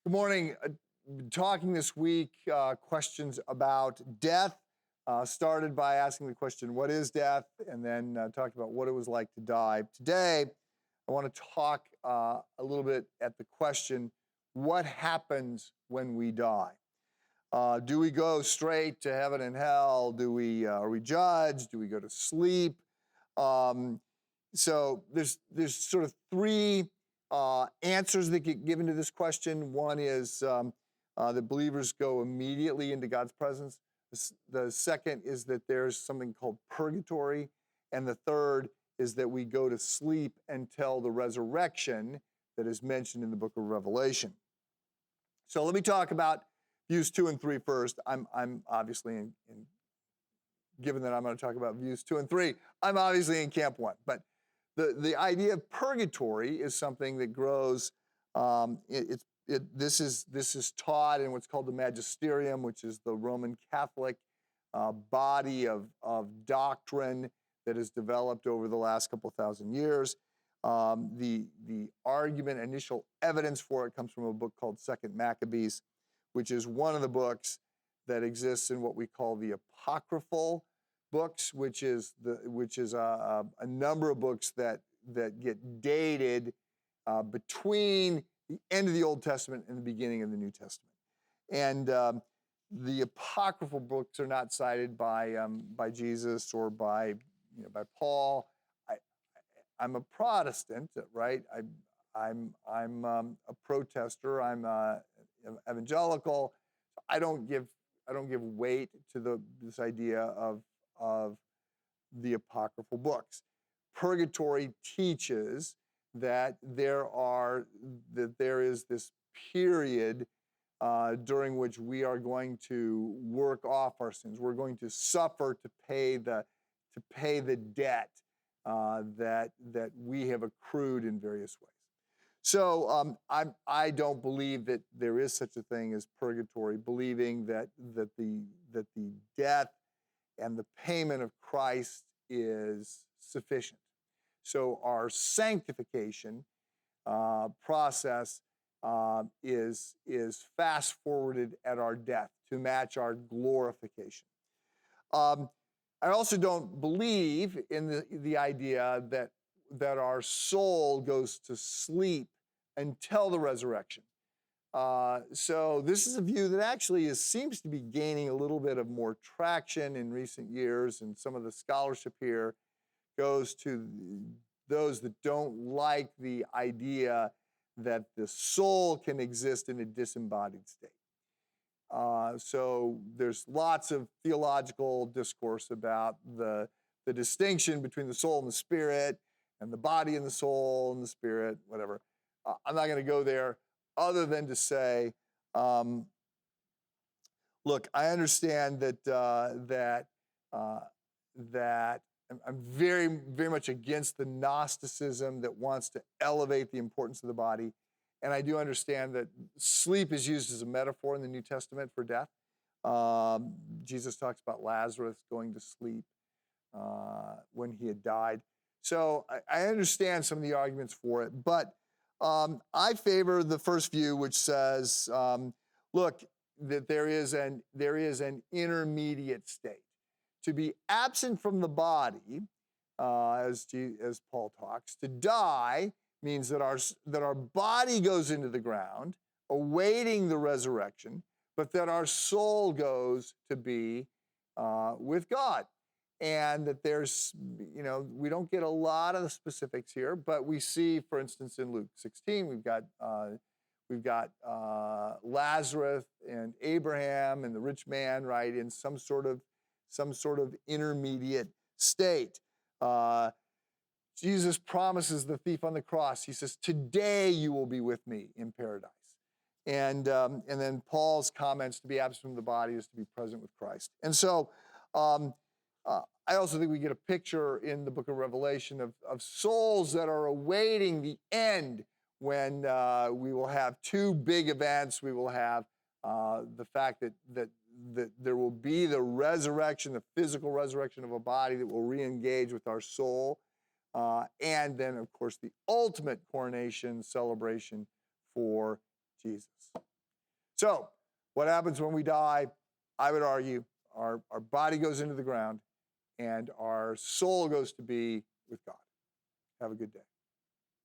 Good morning. Talking this week, questions about death. Started by asking the question, what is death? And then talked about what it was like to die. Today, I want to talk a little bit at the question, what happens when we die? Do we go straight to heaven and hell? Are we judged? Do we go to sleep? So there's sort of three answers that get given to this question. One is that believers go immediately into God's presence. The second is that there's something called purgatory. And the third is that we go to sleep until the resurrection that is mentioned in the book of Revelation. So let me talk about views 2 and 3 first. I'm obviously given that I'm going to talk about views 2 and 3, I'm obviously in camp 1. But the idea of purgatory is something that grows. This is taught in what's called the magisterium, which is the Roman Catholic body of doctrine that has developed over the last couple thousand years. The argument, initial evidence for it comes from a book called Second Maccabees, which is one of the books that exists in what we call the apocryphal books, which is a number of books that get dated between the end of the Old Testament and the beginning of the New Testament. And the apocryphal books are not cited by Jesus or by Paul. I'm a Protestant, right? I'm a protester. I'm evangelical. I don't give weight to this idea of the apocryphal books. Purgatory teaches that there is this period during which we are going to work off our sins. We're going to suffer to pay the debt that we have accrued in various ways. So I don't believe that there is such a thing as purgatory, believing that the death and the payment of Christ is sufficient. So our sanctification process is fast forwarded at our death to match our glorification. I also don't believe in the idea that our soul goes to sleep until the resurrection. So this is a view that actually seems to be gaining a little bit of more traction in recent years, and some of the scholarship here goes to those that don't like the idea that the soul can exist in a disembodied state. So there's lots of theological discourse about the distinction between the soul and the spirit, and the body and the soul and the spirit, whatever. I'm not going to go there other than to say, look, I understand that I'm very, very much against the Gnosticism that wants to elevate the importance of the body. And I do understand that sleep is used as a metaphor in the New Testament for death. Jesus talks about Lazarus going to sleep when he had died. So I understand some of the arguments for it, but I favor the first view, which says, look, that there is an intermediate state. To be absent from the body, as Paul talks, to die means that our body goes into the ground, awaiting the resurrection, but that our soul goes to be with God. And that there's, we don't get a lot of the specifics here, but we see, for instance, in Luke 16, we've got Lazarus and Abraham and the rich man, right, in some sort of intermediate state. Jesus promises the thief on the cross. He says, "Today you will be with me in paradise." And then Paul's comments, to be absent from the body is to be present with Christ. And so I also think we get a picture in the book of Revelation of souls that are awaiting the end, when we will have two big events. We will have the fact that there will be the resurrection, the physical resurrection of a body that will re-engage with our soul. And then, of course, the ultimate coronation celebration for Jesus. So what happens when we die? I would argue our body goes into the ground and our soul goes to be with God. Have a good day.